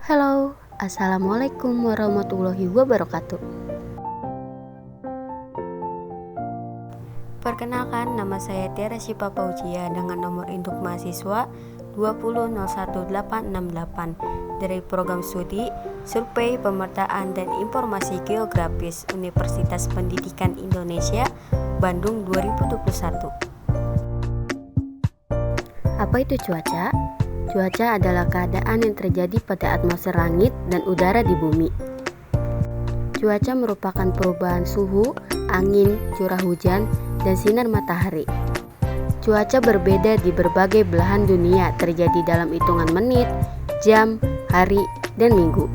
Halo, Assalamualaikum warahmatullahi wabarakatuh. Perkenalkan, nama saya Tiara Syifa Fauzia dengan nomor induk mahasiswa 2001868 dari program studi Survei Pemetaan dan Informasi Geografis Universitas Pendidikan Indonesia Bandung 2021. Apa itu cuaca? Cuaca adalah keadaan yang terjadi pada atmosfer langit dan udara di bumi. Cuaca merupakan perubahan suhu, angin, curah hujan, dan sinar matahari. Cuaca berbeda di berbagai belahan dunia, terjadi dalam hitungan menit, jam, hari, dan minggu.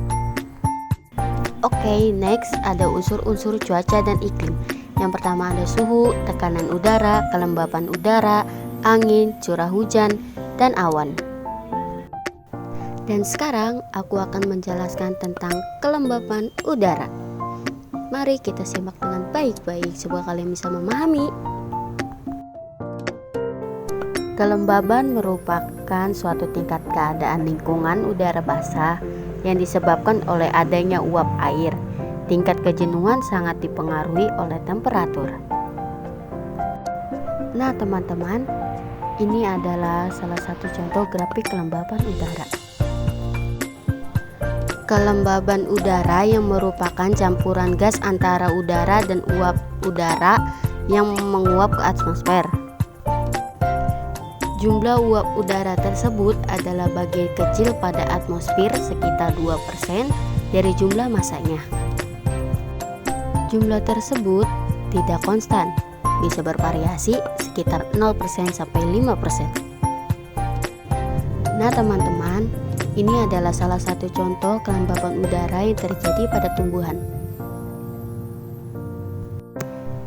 Oke, next ada unsur-unsur cuaca dan iklim. Yang pertama ada suhu, tekanan udara, kelembapan udara, angin, curah hujan, dan awan. Dan sekarang aku akan menjelaskan tentang kelembapan udara. Mari kita simak dengan baik-baik supaya kalian bisa memahami. Kelembaban merupakan suatu tingkat keadaan lingkungan udara basah yang disebabkan oleh adanya uap air. Tingkat kejenuhan sangat dipengaruhi oleh temperatur. Nah teman-teman, ini adalah salah satu contoh grafik kelembaban udara. Kelembaban udara yang merupakan campuran gas antara udara dan uap udara yang menguap ke atmosfer. Jumlah uap udara tersebut adalah bagian kecil pada atmosfer, sekitar 2% dari jumlah masanya. Jumlah tersebut tidak konstan, bisa bervariasi sekitar 0% sampai 5%. Nah teman-teman, ini adalah salah satu contoh kelembapan udara yang terjadi pada tumbuhan.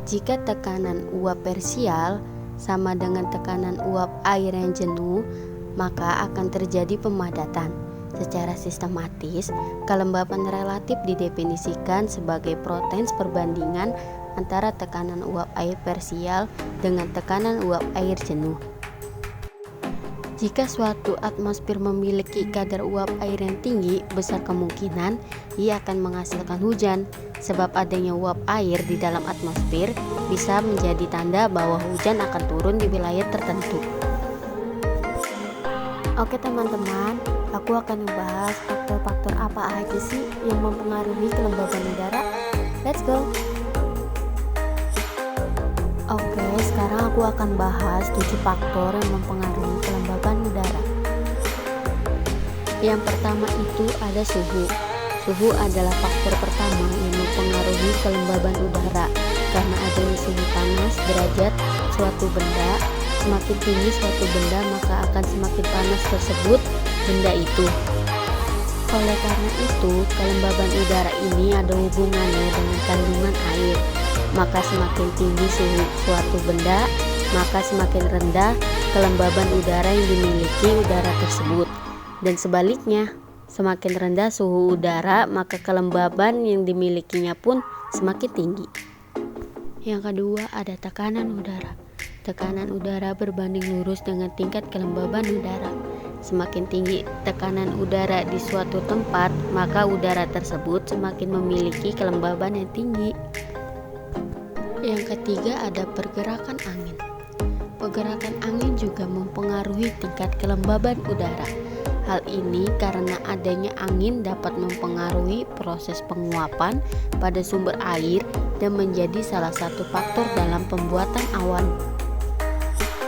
Jika tekanan uap parsial sama dengan tekanan uap air yang jenuh, maka akan terjadi pemadatan. Secara sistematis, kelembapan relatif didefinisikan sebagai potens perbandingan antara tekanan uap air parsial dengan tekanan uap air jenuh. Jika suatu atmosfer memiliki kadar uap air yang tinggi, besar kemungkinan ia akan menghasilkan hujan, sebab adanya uap air di dalam atmosfer bisa menjadi tanda bahwa hujan akan turun di wilayah tertentu. Oke teman-teman, aku akan membahas faktor-faktor apa aja sih yang mempengaruhi kelembaban udara. Let's go! Oke, sekarang aku akan bahas 7 faktor yang mempengaruhi kelembaban udara. Yang pertama itu ada suhu. Suhu adalah faktor pertama yang mempengaruhi kelembaban udara. Karena adanya suhu panas derajat suatu benda, semakin tinggi suatu benda maka akan semakin panas tersebut benda itu. Oleh karena itu, kelembaban udara ini ada hubungannya dengan kandungan air. Maka semakin tinggi suhu suatu benda, maka semakin rendah kelembaban udara yang dimiliki udara tersebut. Dan sebaliknya, semakin rendah suhu udara, maka kelembaban yang dimilikinya pun semakin tinggi. Yang kedua ada tekanan udara. Tekanan udara berbanding lurus dengan tingkat kelembaban udara. Semakin tinggi tekanan udara di suatu tempat, maka udara tersebut semakin memiliki kelembaban yang tinggi. Yang ketiga ada pergerakan angin. Pergerakan angin juga mempengaruhi tingkat kelembaban udara. Hal ini karena adanya angin dapat mempengaruhi proses penguapan pada sumber air dan menjadi salah satu faktor dalam pembuatan awan.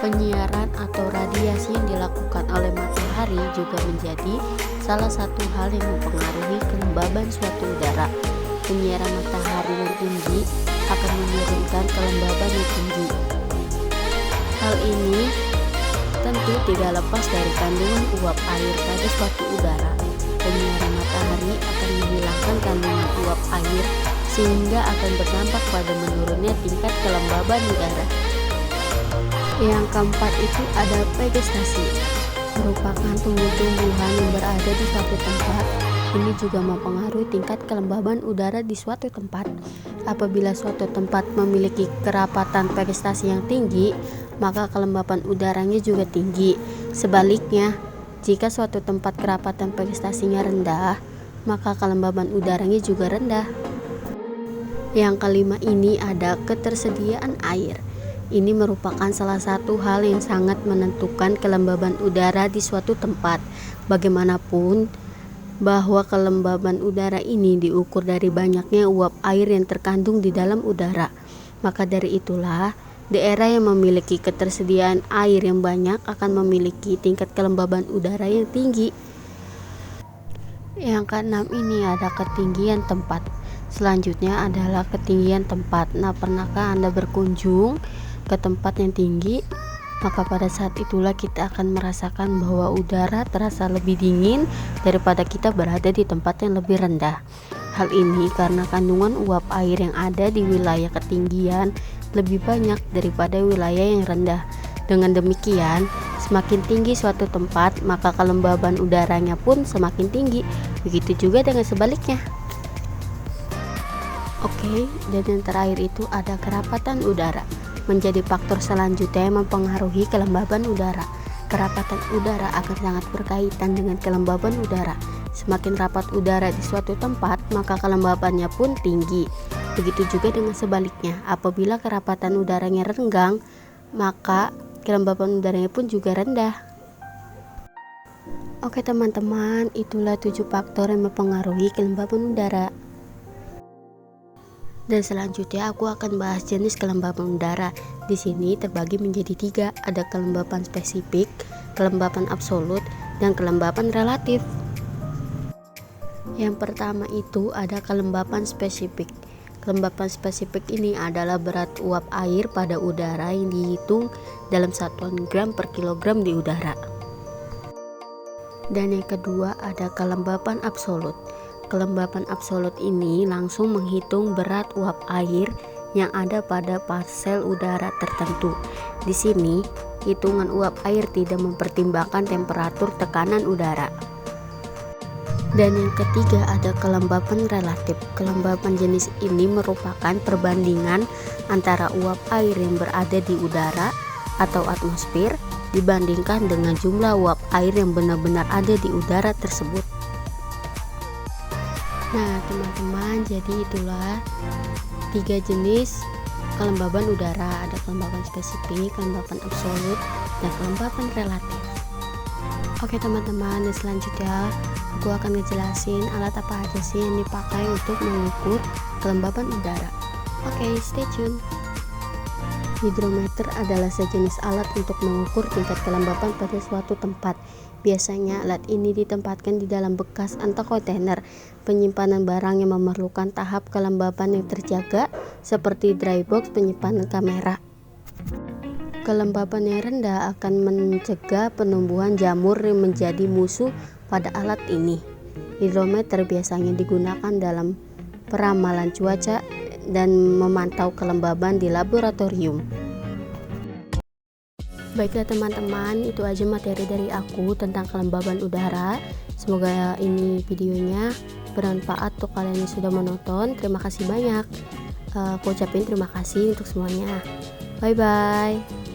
Penyiaran atau radiasi yang dilakukan oleh matahari juga menjadi salah satu hal yang mempengaruhi kelembaban suatu udara. Penyiaran matahari yang tinggi akan menurunkan kelembaban yang tinggi. Hal ini tentu tidak lepas dari kandungan uap air pada suatu udara. Penyiaran matahari akan menghilangkan kandungan uap air sehingga akan berdampak pada menurunnya tingkat kelembaban udara. Yang keempat itu ada vegetasi, merupakan tumbuh-tumbuhan yang berada di suatu tempat. Ini juga mempengaruhi tingkat kelembaban udara di suatu tempat. Apabila suatu tempat memiliki kerapatan vegetasi yang tinggi, maka kelembapan udaranya juga tinggi. Sebaliknya, jika suatu tempat kerapatan vegetasinya rendah, maka kelembaban udaranya juga rendah. Yang kelima ini ada ketersediaan air. Ini merupakan salah satu hal yang sangat menentukan kelembaban udara di suatu tempat. Bagaimanapun, bahwa kelembaban udara ini diukur dari banyaknya uap air yang terkandung di dalam udara. Maka dari itulah, daerah yang memiliki ketersediaan air yang banyak akan memiliki tingkat kelembaban udara yang tinggi. Yang keenam ini ada ketinggian tempat. Selanjutnya adalah ketinggian tempat. Nah, pernahkah Anda berkunjung ke tempat yang tinggi? Maka pada saat itulah kita akan merasakan bahwa udara terasa lebih dingin daripada kita berada di tempat yang lebih rendah. Hal ini karena kandungan uap air yang ada di wilayah ketinggian lebih banyak daripada wilayah yang rendah. Dengan demikian, semakin tinggi suatu tempat, maka kelembaban udaranya pun semakin tinggi. Begitu juga dengan sebaliknya. Oke, dan yang terakhir itu ada kerapatan udara. Menjadi faktor selanjutnya yang mempengaruhi kelembaban udara. Kerapatan udara akan sangat berkaitan dengan kelembaban udara. Semakin rapat udara di suatu tempat, maka kelembabannya pun tinggi. Begitu juga dengan sebaliknya, apabila kerapatan udaranya renggang, maka kelembaban udaranya pun juga rendah. Oke teman-teman, itulah 7 faktor yang mempengaruhi kelembaban udara. Dan selanjutnya aku akan bahas jenis kelembaban udara. Di sini terbagi menjadi 3, ada kelembaban spesifik, kelembaban absolut, dan kelembaban relatif. Yang pertama itu ada kelembaban spesifik. Kelembaban spesifik ini adalah berat uap air pada udara yang dihitung dalam satuan gram per kilogram di udara. Dan yang kedua ada kelembaban absolut. Kelembaban absolut ini langsung menghitung berat uap air yang ada pada parsel udara tertentu. Di sini, hitungan uap air tidak mempertimbangkan temperatur tekanan udara. Dan yang ketiga ada kelembaban relatif. Kelembaban jenis ini merupakan perbandingan antara uap air yang berada di udara atau atmosfer dibandingkan dengan jumlah uap air yang benar-benar ada di udara tersebut. Nah teman-teman, jadi itulah 3 jenis kelembaban udara. Ada kelembaban spesifik, kelembaban absolut, dan kelembaban relatif. Oke teman-teman, dan selanjutnya aku akan ngejelasin alat apa aja sih yang dipakai untuk mengukur kelembaban udara. Oke, stay tune. Hidrometer adalah sejenis alat untuk mengukur tingkat kelembaban pada suatu tempat. Biasanya alat ini ditempatkan di dalam bekas atau kontainer penyimpanan barang yang memerlukan tahap kelembaban yang terjaga seperti dry box penyimpanan kamera. Kelembaban yang rendah akan mencegah penumbuhan jamur yang menjadi musuh pada alat ini. Hidrometer biasanya digunakan dalam peramalan cuaca dan memantau kelembaban di laboratorium. Baiklah teman-teman, itu aja materi dari aku tentang kelembaban udara. Semoga ini videonya bermanfaat untuk kalian yang sudah menonton. Terima kasih banyak. Aku ucapin terima kasih untuk semuanya. Bye bye.